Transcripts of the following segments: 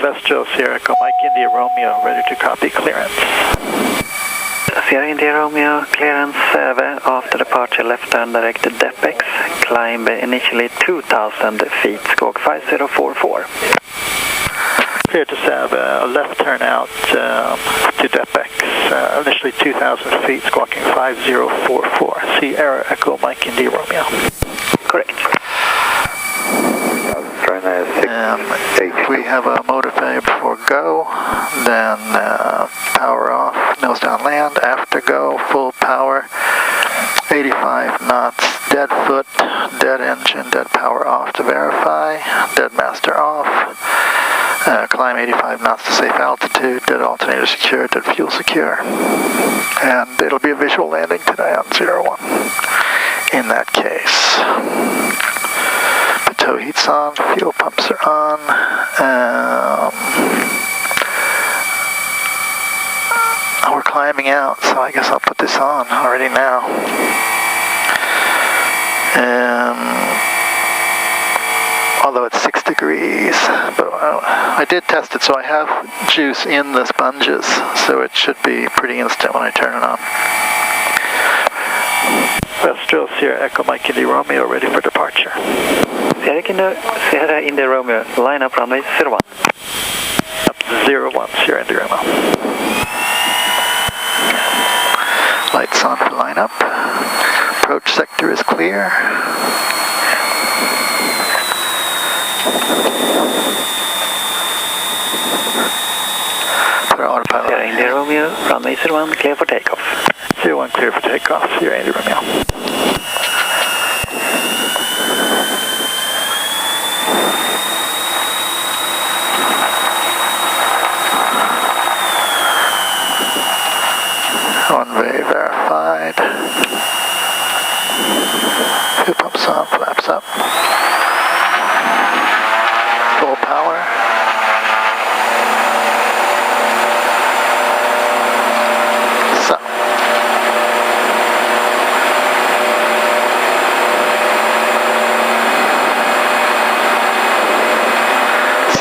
Vestro Sierra Echo Mike India Romeo, ready to copy clearance. Sierra India Romeo, clearance after departure left turn directed DEPX, climb initially 2,000 feet, squawk 5044. Clear to Sav, left turn out to DEPX, initially 2,000 feet, squawking 5044. Sierra Echo Mike India Romeo. Correct. We have a motor failure before go, then power off, nose down land, after go, full power, 85 knots, dead foot, dead engine, dead power off to verify, dead master off, climb 85 knots to safe altitude, dead alternator secure, dead fuel secure, and it'll be a visual landing today on 01 in that case. Tow heat's on, fuel pumps are on. We're climbing out, so I guess I'll put this on already now. Although it's 6 degrees, but I did test it, so I have juice in the sponges, so it should be pretty instant when I turn it on. Vestro Sierra Echo Mike India Romeo, ready for departure. Sierra India Romeo, line up runway 01. Up 01, Sierra India Romeo. Lights on for line up. Approach sector is clear. Put our autopilot. Sierra India Romeo, runway 01, clear for takeoff. 01 clear for takeoff, Sierra India Romeo. Runway verified. Fuel pumps on, flaps up. Full power. So.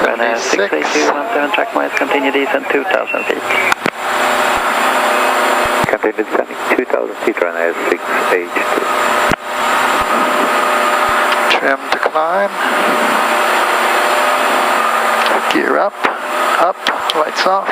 Runway 68217, track miles, continue descent 2,000 feet. Continue descending 2,000 feet, runway 682. Trim to climb. Gear up, lights off.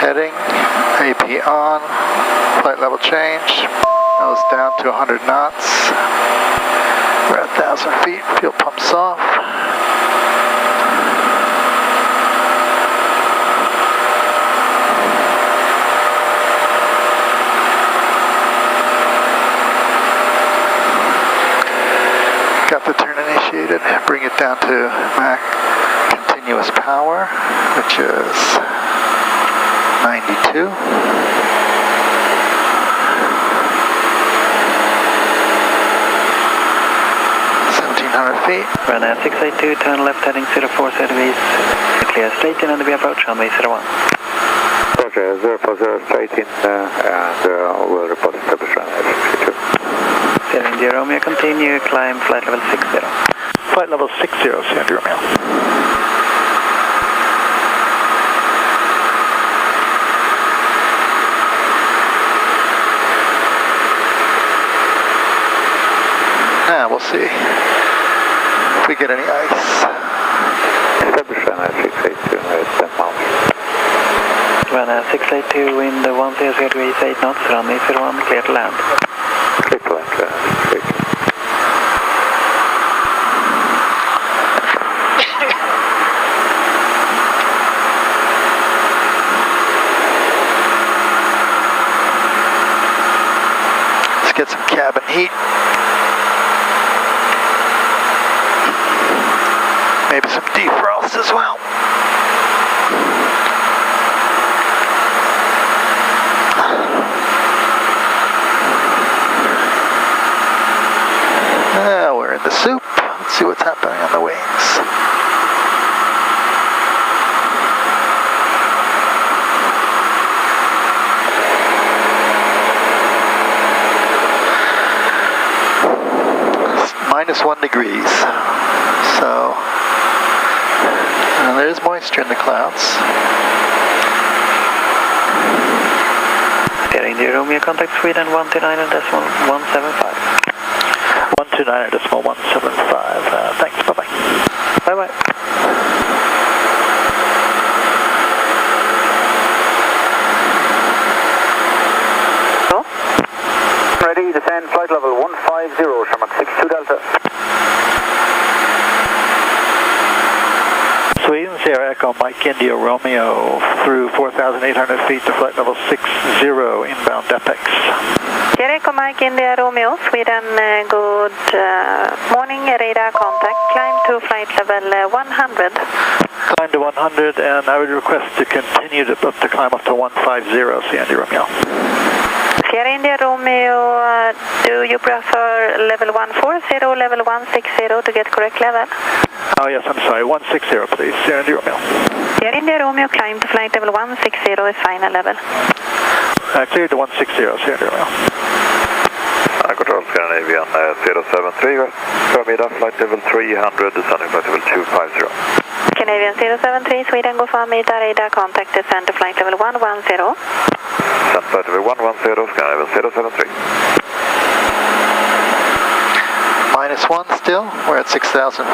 Heading, AP on, flight level change, nose down to 100 knots, we're at 1,000 feet, fuel pumps off. Got the turn initiated, bring it down to Mach continuous power, which is 92. 1,700 feet. Runway 682, turn left heading 04 degrees. Clear straight in and we approach runway 01. Roger, 040 straight in and we'll report established runway 682. Sierra India Romeo, continue, climb flight level 60. Flight level 60, Sierra India Romeo. We'll see if we get any ice. Establish runway 682, 10 miles. Runway 682, wind 100 degrees, 8 knots, runway 01, clear to land. Clear to land, 682. Let's get some cabin heat. Maybe some defrost as well. what's happening on the wings. -1 degrees. So, there's moisture in the clouds. Sierra India Romeo, contact Sweden 129.175. 129.175. Thanks, bye-bye. Bye-bye. Ready, descend flight level 150, Shamrock 62 Delta. Sweden, Sierra Echo, Mike India Romeo through 4,800 feet to flight level 60, inbound DEPEX. Sierra Echo, Mike India Romeo, Sweden, good morning, radar contact, climb to flight level 100. Climb to 100, and I would request to continue to climb up to 150, Sierra India Romeo. Sierra India Romeo, do you prefer level 140 or level 160 to get correct level? Oh yes, I'm sorry, 160 please, Sierra India Romeo. Sierra India Romeo, climb to flight level 160 is final level. Cleared to 160, Sierra India Romeo. Control Scandinavian 073, Bermuda, flight level 300, descending flight level 250. Canadian 073, Sweden, go for meter, radar contact, descend to flight level 110. Descend flight level 110, Scandinavian 073. -1 still, we're at 6,000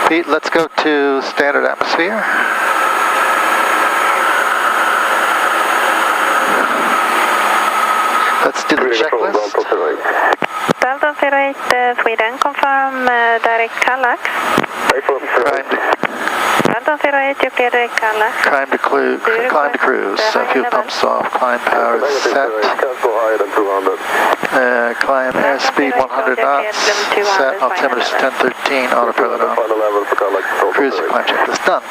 feet. Let's go to standard atmosphere. Let's do the checklist. Delta 08, Sweden, confirm direct Kallax. Delta 08, you clear direct Kallax. Climb to cruise. Fuel pumps off. Climb power set. Climb airspeed 100 knots. Set altimeter 1013. Autopilot on. Cruise climb checklist done.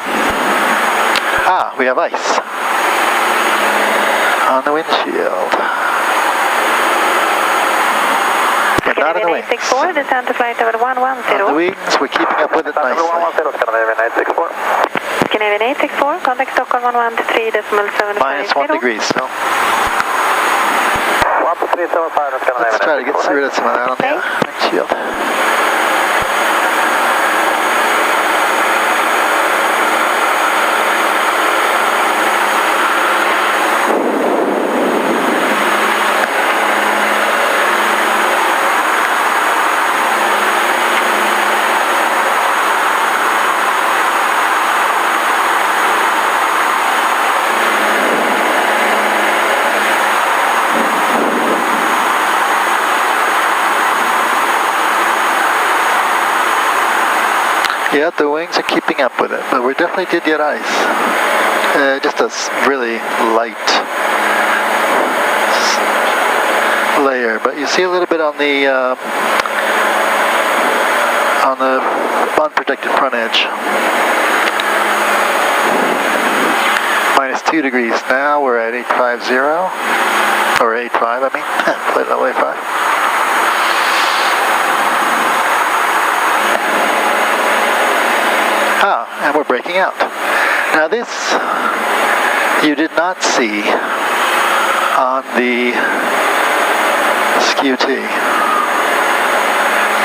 Ah, we have ice on the windshield. But not in the wings. 864, descend to flight level 110. On the wings, we're keeping up with it nicely. Canadian 864, contact Stockholm 113.750. -1 degrees still. Let's try to get rid of some of that on the windshield. Yeah, the wings are keeping up with it, but we definitely did get ice. Just a really light layer, but you see a little bit on the unprotected front edge. -2 degrees now. We're at 850 or 85. I mean, flight level 85. And we're breaking out. Now this you did not see on the Skew-t,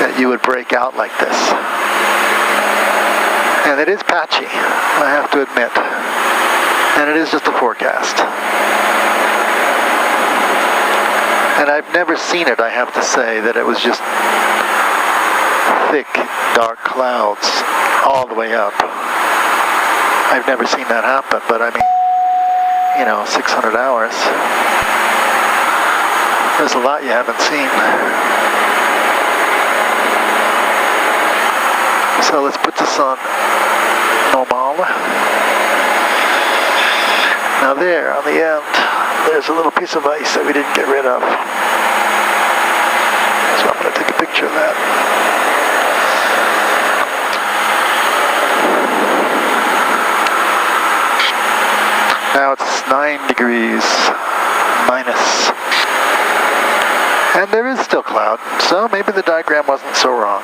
that you would break out like this. And it is patchy, I have to admit. And it is just a forecast. And I've never seen it, I have to say, that it was just thick, dark clouds all the way up. I've never seen that happen, but I mean, 600 hours. There's a lot you haven't seen. So let's put this on normal. Now there, on the end, there's a little piece of ice that we didn't get rid of. So I'm going to take a picture of that. Now it's 9 degrees minus. And there is still cloud, so maybe the diagram wasn't so wrong.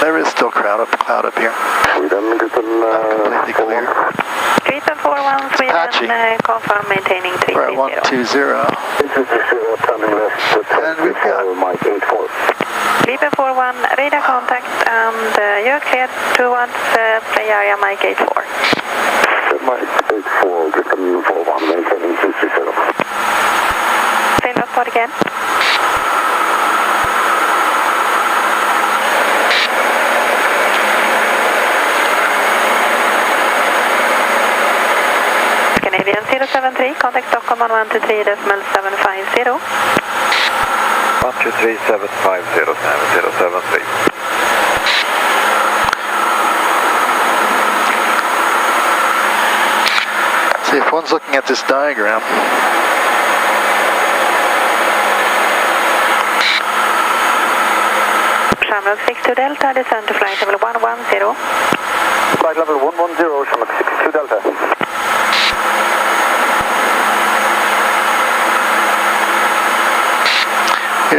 There is still cloud up here. Sweden, Completely clear. Gripen 41, Sweden, confirm maintaining 330. We're at 120. And we've got Mike 84. Gripen 41, radar contact, and you're cleared towards play area Mike 84. Mike 84, Gripen 41, maintaining 330. Fail report again. Canadian 073, contact Stockholm on 123.750. 123.750.7073. See, if one's looking at this diagram, Shamrock 62 Delta, descend to flight level 110. Flight level 110, Shamrock 62 Delta.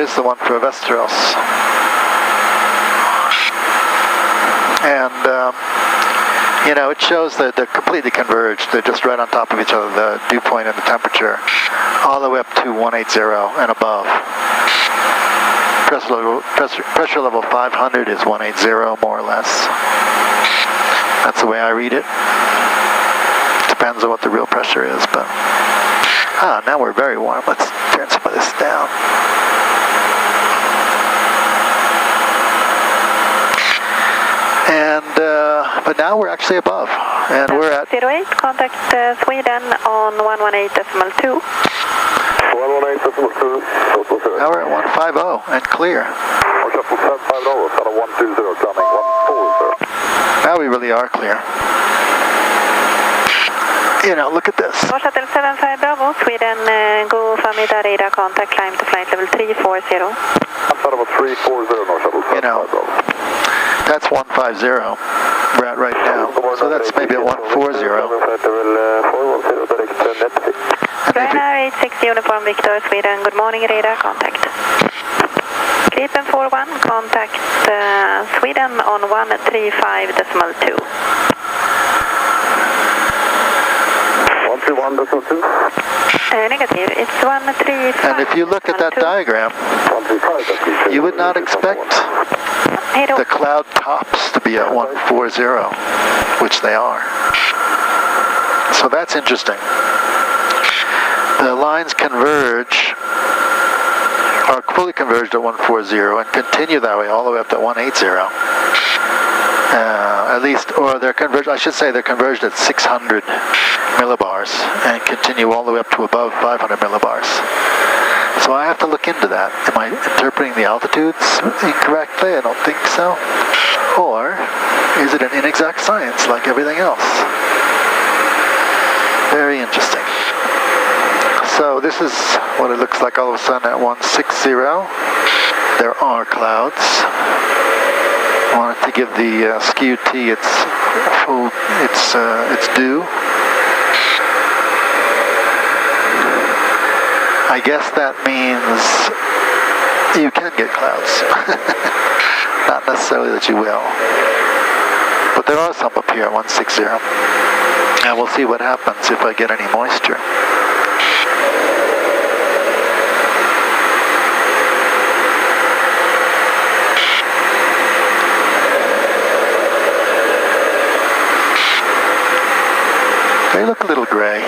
here's the one for Västerås. And, you know, it shows that they're completely converged. They're just right on top of each other, the dew point and the temperature, all the way up to 180 and above. Pressure level 500 is 180, more or less. That's the way I read it. Depends on what the real pressure is, but... now we're very warm. Let's turn some of this down. And, but now we're actually above. And we're at... 08, contact Sweden on 118.2. 118.2. Now we're at 150 and clear. Now we really are clear. You know, look at this. Shuttle 75 Bravo, Sweden, go from radar contact, climb to flight level 340. You know, that's 150 we're at right now. So that's maybe at 140. Ryanair 86 Uniform Victor, Sweden, good morning, radar contact. Gripen 41, contact Sweden on 135.2. 131.2? Negative, it's 135. And if you look at that diagram, you would not expect the cloud tops to be at 140, which they are. So that's interesting. The lines converge, are fully converged at 140 and continue that way all the way up to 180. At least, or they're converged, I should say they're converged at 600 millibars and continue all the way up to above 500 millibars. So I have to look into that. Am I interpreting the altitudes incorrectly? I don't think so. Or is it an inexact science like everything else? Very interesting. So this is what it looks like all of a sudden at 160. There are clouds. I wanted to give the Skew-t its due. I guess that means you can get clouds. Not necessarily that you will. But there are some up here at 160. And we'll see what happens if I get any moisture. They look a little gray,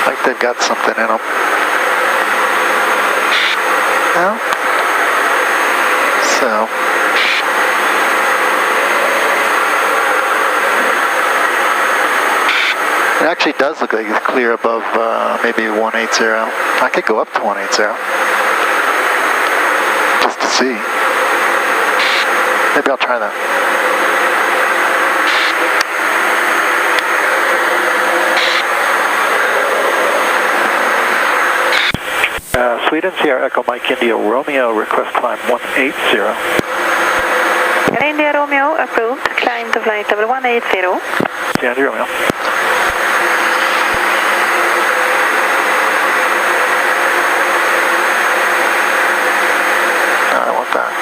like they've got something in them. Well, so it actually does look like it's clear above maybe 180. I could go up to 180 just to see. Maybe I'll try that. Sweden, Sierra Echo Mike India Romeo, request climb 180. India Romeo approved, climb to flight level 180. India Romeo. I want that.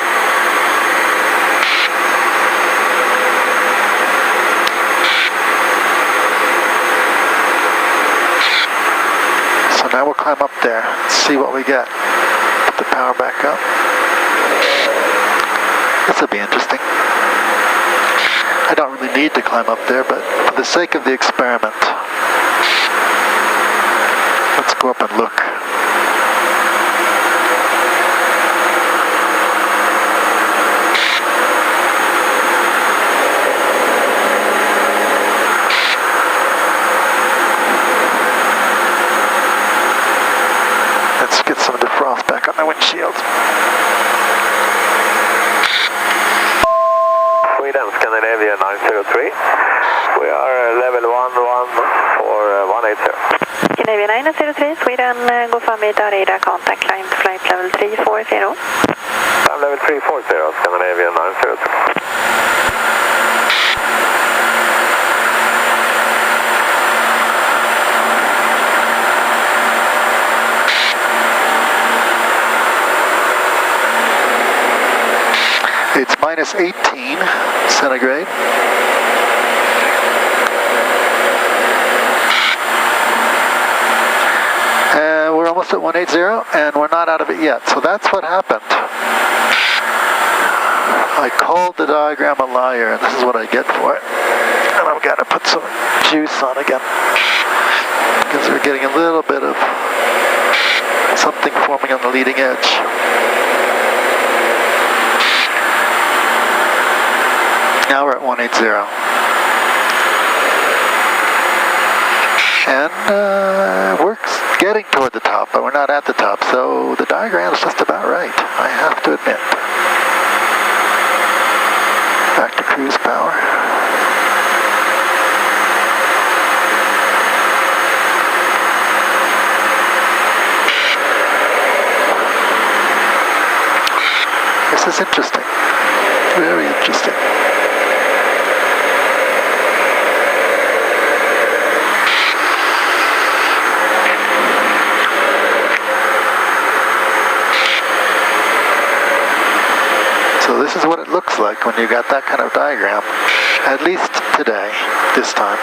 Now we'll climb up there and see what we get. Put the power back up. This will be interesting. I don't really need to climb up there, but for the sake of the experiment, let's go up and look. Let's get some defrost back on the windshield. Sweden, Scandinavia 903. We are level 11 for 180. Scandinavia 903, Sweden, go for radar, radar contact, climb to flight level 340. I'm level 340, Scandinavia 903. It's minus 18 centigrade. And we're almost at 180, and we're not out of it yet. So that's what happened. I called the diagram a liar, and this is what I get for it. And I've got to put some juice on again, because we're getting a little bit of something forming on the leading edge. Now we're at 180. And we're getting toward the top, but we're not at the top, so the diagram's just about right, I have to admit. Back to cruise power. This is interesting. Very interesting. So this is what it looks like when you got that kind of diagram, at least today, this time.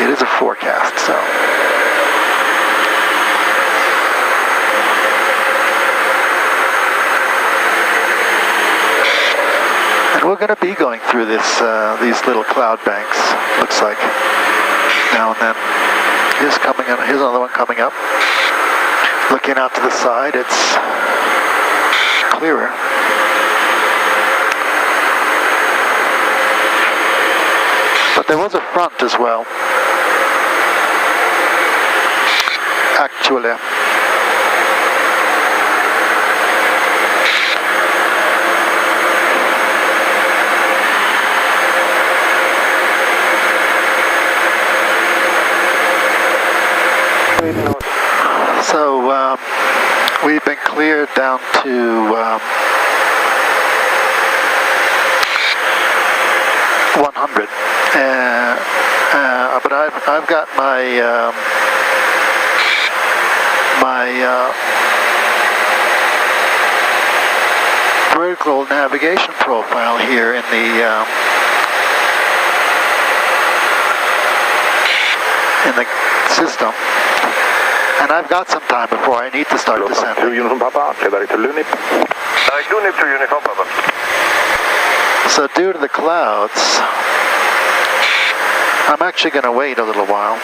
It is a forecast, so. And we're going to be going through this, these little cloud banks, looks like, now and then. Here's another one coming up. Looking out to the side, it's clearer. But there was a front as well, actually. So we've been cleared down to 100. But I've got my vertical navigation profile here in the system, and I've got some time before I need to start descending. So due to the clouds, I'm actually going to wait a little while.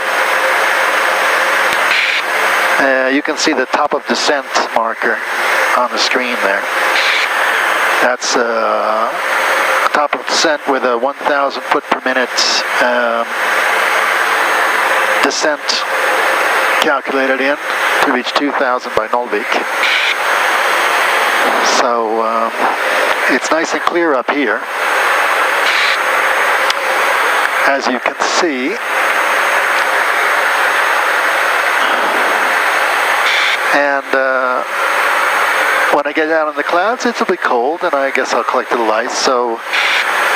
You can see the top of descent marker on the screen there. That's top of descent with a 1,000 foot per minute descent calculated in to reach 2,000 by Nollvik. So it's nice and clear up here, as you can see. And when I get down in the clouds, it'll be cold, and I guess I'll collect a little ice, so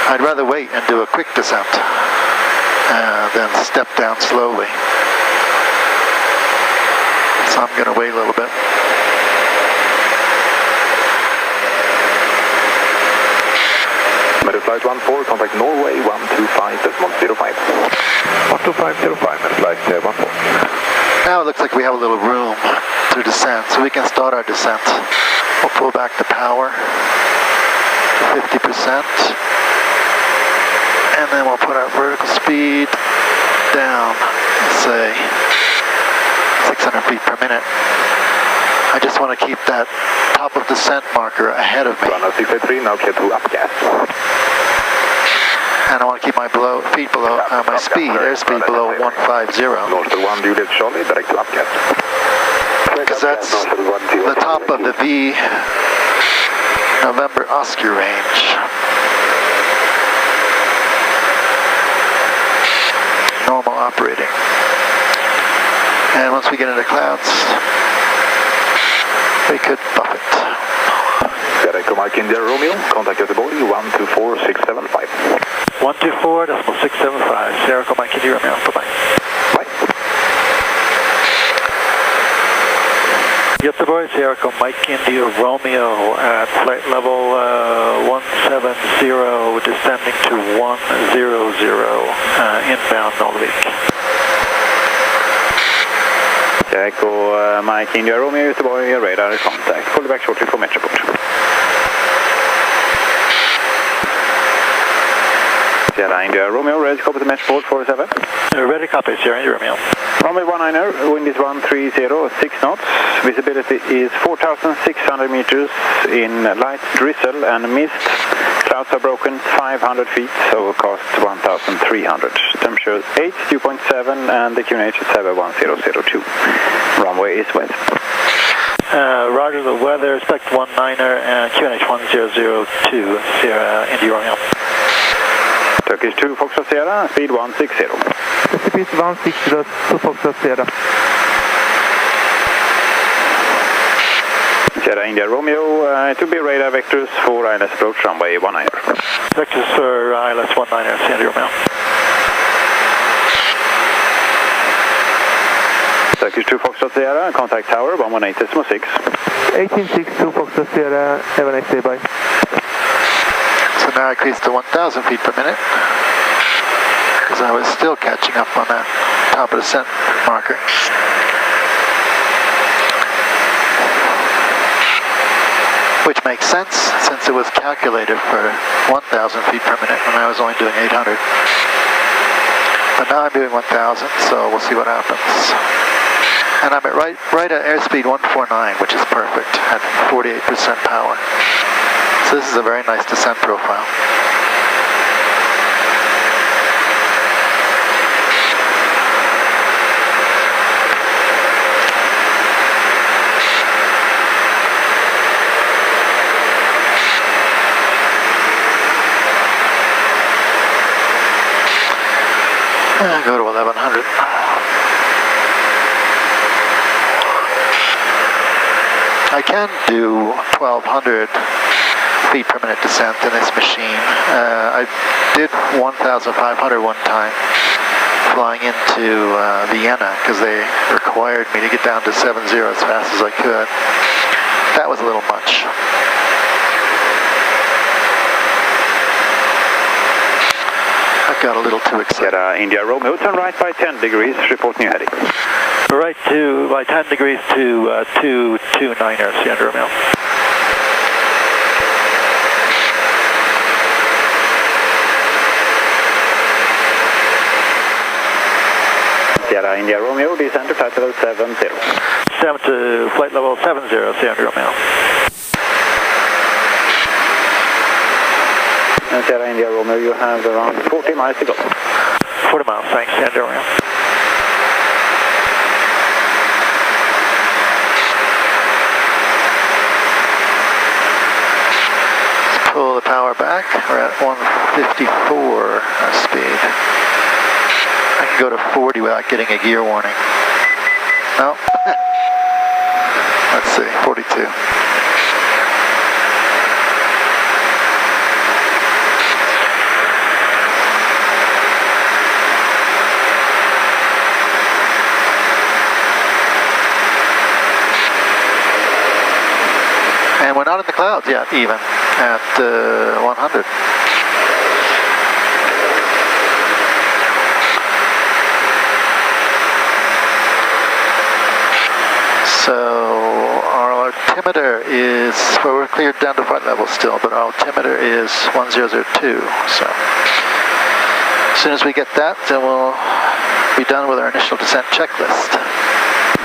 I'd rather wait and do a quick descent than step down slowly. So I'm going to wait a little bit. Flight 14, contact Norway 125.05. 125.05, flight 14. Now it looks like we have a little we can start our descent. We'll pull back the power to 50%, and then we'll put our vertical speed down, say 600 feet per minute. I just want to keep that top of descent marker ahead of me. 683, now clear to up gas. And I want to keep my feet below, my speed, airspeed below 150. Northern 1, Juliet Charlie, direct to up gas. Because that's the top of the V November Oscar range. Normal operating. And once we get into clouds, we could buff it. Echo Mike India Romeo, contact Göteborg 124675. 124.675, Sierra Echo Mike India Romeo, bye-bye. Bye. Göteborg, Sierra Echo Mike India Romeo at flight level 170, descending to 100, inbound Nollvik. Echo Mike India Romeo, Göteborg, radar contact. Pull back shortly for Metroport. Sierra India Romeo, ready to copy the Metroport 47. Ready copy, Sierra India Romeo. Runway 19er, wind is 130, 6 knots. Visibility is 4,600 meters in light drizzle and mist. Clouds are broken 500 feet, overcast 1,300. Temperature 8, dew point 7, and the QNH is 71002. Runway is west. Roger the weather, expect 19er and QNH 1002, Sierra India Romeo. Turkish 2 Foxtrot Sierra, speed 160. Speed 160 to Foxtrot Sierra. Sierra India Romeo, it will be radar vectors for ILS approach runway 19er. Vectors for ILS 19er, Sierra India Romeo. Turkish 2 Foxtrot Sierra, contact tower 118.6. 18.6 to Foxtrot Sierra, have a nice day, bye. So now I increased to 1,000 feet per minute, because I was still catching up on that top of descent marker. Which makes sense, since it was calculated for 1,000 feet per minute when I was only doing 800. But now I'm doing 1,000, so we'll see what happens. And I'm at right at airspeed 149, which is perfect, at 48% power. So this is a very nice descent profile. And go to 1100. I can do 1200 feet per minute descent in this machine. I did 1,500 one time flying into Vienna because they required me to get down to 70 as fast as I could. That was a little much. I got a little too excited. India Romeo, turn right by 10 degrees, report new heading. Right by 10 degrees to 229er, Sierra Romeo. Sierra India Romeo, descend to flight level 70. 7 to flight level 70, Sierra Romeo. And Sierra India Romeo, you have around 40 miles to go. 40 miles, thanks, Sierra Romeo. Let's pull the power back. We're at 154 speed. I can go to 40 without getting a gear warning. No? Let's see, 42. And we're not in the clouds yet, even at 100. So altimeter is, well, we're cleared down to flight level still, but our altimeter is 1002. So as soon as we get that, then we'll be done with our initial descent checklist.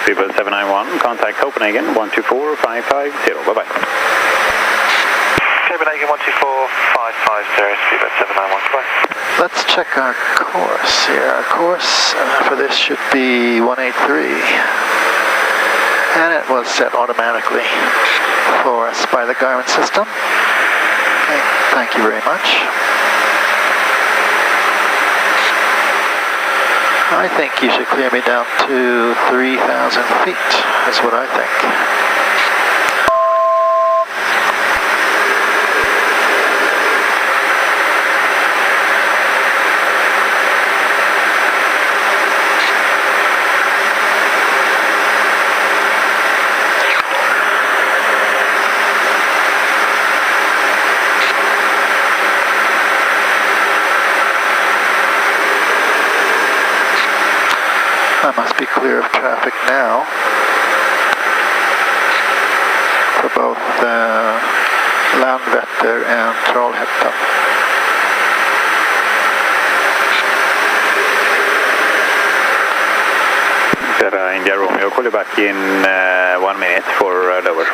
Speedbird 791, contact Copenhagen 124550. Bye-bye. Copenhagen 124550, Speedbird 791, goodbye. Let's check our course here. Our course for this should be 183. And it was set automatically for us by the Garmin system. Okay, thank you very much. I think you should clear me down to 3,000 feet, is what I think. I must be clear of traffic now for both Landvetter and Trollhättan. India Romeo, call you back in 1 minute for lower.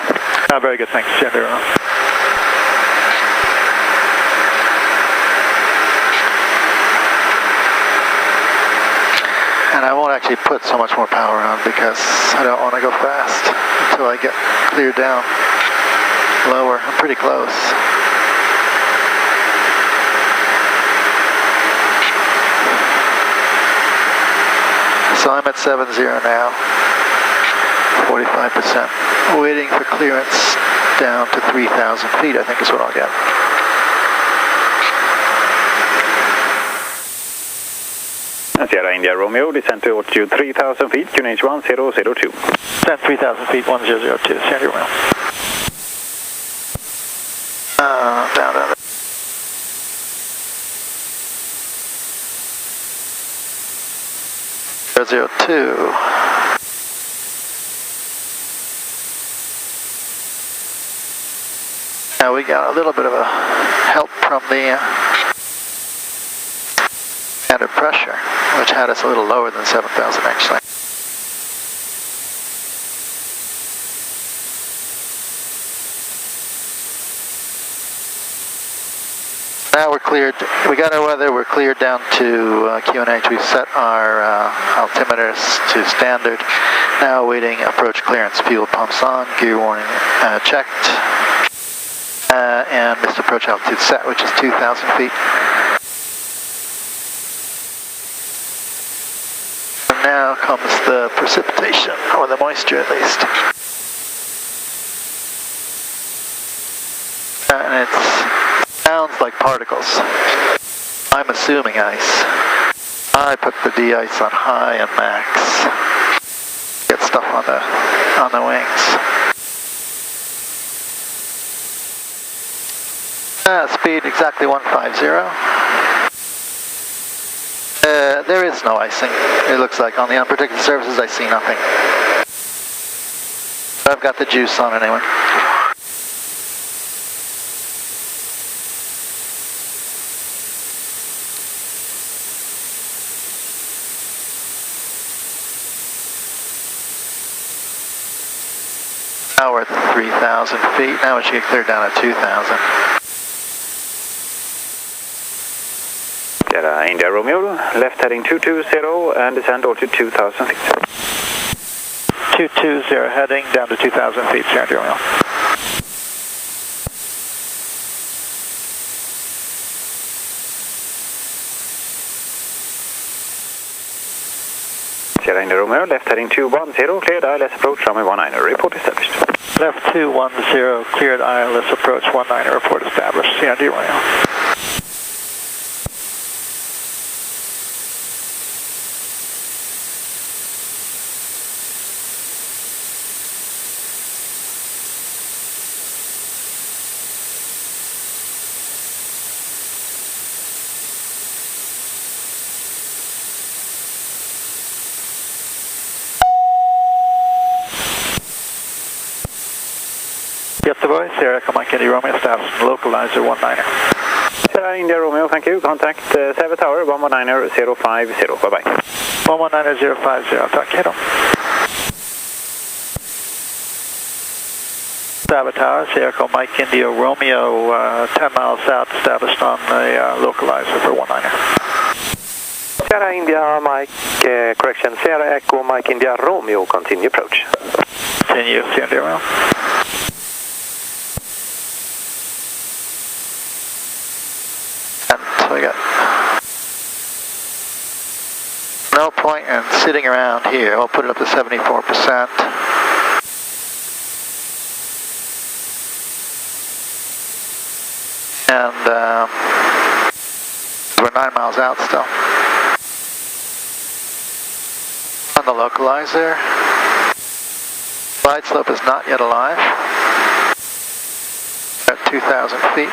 Very good, thanks, India Romeo. And I won't actually put so much more power on because I don't want to go fast until I get cleared down lower. I'm pretty close. So I'm at 70 now, 45%. Waiting for clearance down to 3,000 feet, I think is what I'll get. Sierra India Romeo, descent to altitude 3,000 feet, QNH 1002. Descent 3,000 feet, 1002, Sierra Romeo. Down. 02. Now we got a little bit of a help from the standard pressure, which had us a little lower than 7,000 actually. Now we're cleared, we got our weather, we're cleared down to QNH. We've set our altimeters to standard. Now awaiting approach clearance. Fuel pumps on, gear warning checked, and missed approach altitude set, which is 2,000 feet. And now comes the precipitation, or the moisture at least. And it sounds like particles. I'm assuming ice. I put the de-ice on high and max. Get stuff on the wings. Speed exactly 150. There is no icing. It looks like on the unprotected surfaces I see nothing. But I've got the juice on anyway. Now we're at 3,000 feet. Now we should get cleared down at 2,000. Sierra India Romeo, left heading 220 and descend altitude 2,000 feet. 220 heading down to 2,000 feet, Sierra India Romeo. Sierra India Romeo, left heading 210, cleared ILS approach runway 19, report established. Left 210, cleared ILS approach 19, report established, Sierra India Romeo. Savoy, Sierra Echo Mike India Romeo, status localizer 19er. Sierra India Romeo, thank you. Contact Savva Tower 119er 050. Bye-bye. 119er 050, talk to you. Savva Tower, Sierra Echo Mike India Romeo, 10 miles south, established on the localizer for 19er. Sierra India Mike, correction, Sierra Echo Mike India Romeo, continue approach. Continue, Sierra India Romeo. And we got no point in sitting around here. We'll put it up to 74%. And we're 9 miles out still. On the localizer, glide slope is not yet alive. At 2,000 feet.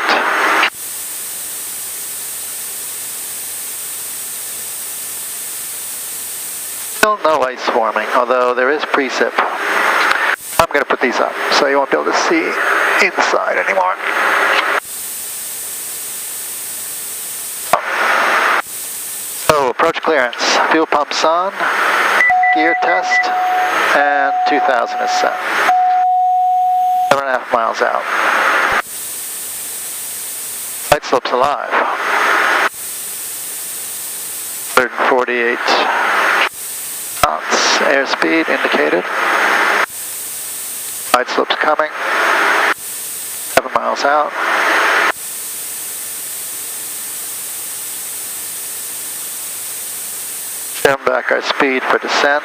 Still no ice forming, although there is precip. I'm going to put these up, so you won't be able to see inside anymore. So, approach clearance. Fuel pumps on, gear test, and 2,000 is set. 7.5 miles out. Light slope's alive. 148 knots. Airspeed indicated. Light slope's coming. 7 miles out. Trim back our speed for descent.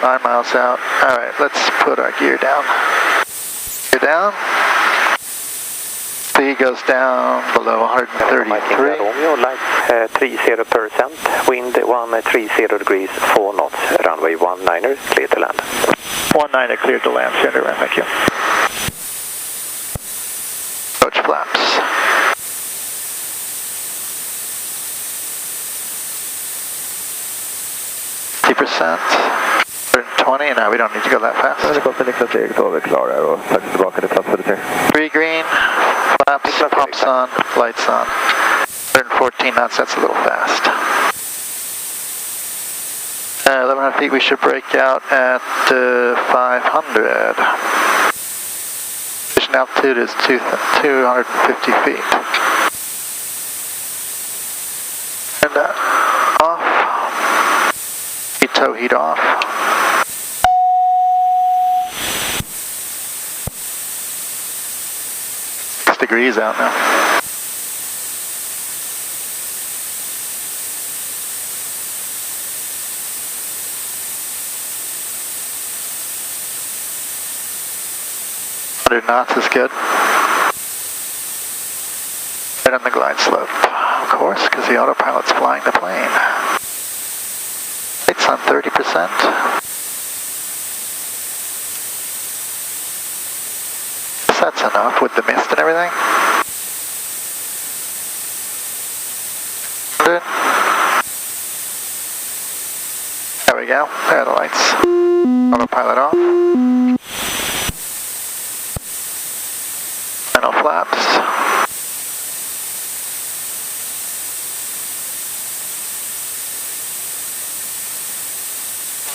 .9 miles out. Alright, let's put our gear down. Gear down. Speed goes down below 133. Romeo, light 30%, wind 130 degrees, 4 knots, runway 19er, clear to land. 19er cleared to land, Center, thank you. Approach flaps. %. 120, no, we don't need to go that fast. 3 green, flaps, pumps on, lights on. 114 knots, that's a little fast. 1,100 feet, we should break out at 500. Mission altitude is 250 feet. And off. Tow heat off. Degrees out now. Knots is good. Right on the glide slope, of course, because the autopilot's flying the plane. Lights on 30%. That's enough with the mist and everything. Good. There we go. There are the lights. Autopilot off. Final flaps.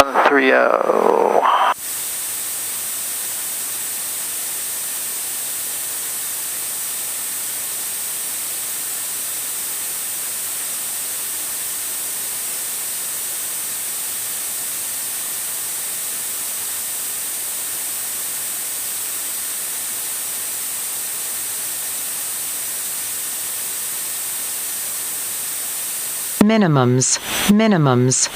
One 130. minimums, minimums.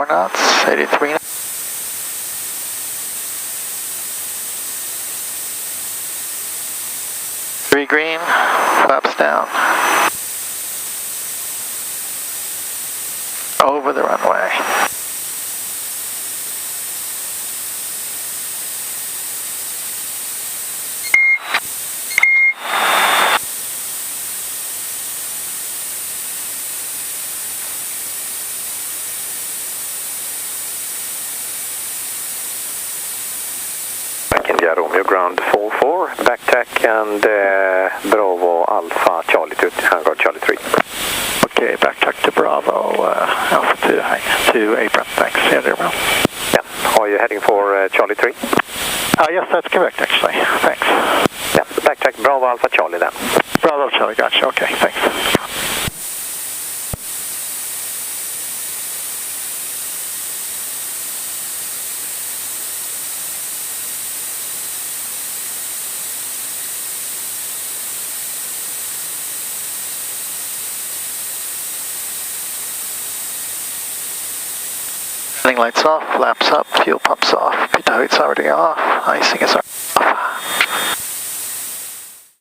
Knots, 83 knots. 3 green, flaps down. Over the runway. Romeo ground 44, backtack and Bravo Alpha Charlie to hangar Charlie 3. Okay, backtack to Bravo, Alpha 2, hang to apron, thanks. Yeah, there we go. Yeah, are you heading for Charlie 3? Yes, that's correct actually, thanks. Yeah, backtack Bravo Alpha Charlie then. Bravo Charlie, gotcha, okay, thanks. Lights off, flaps up, fuel pumps off, pitot already off, icing is off.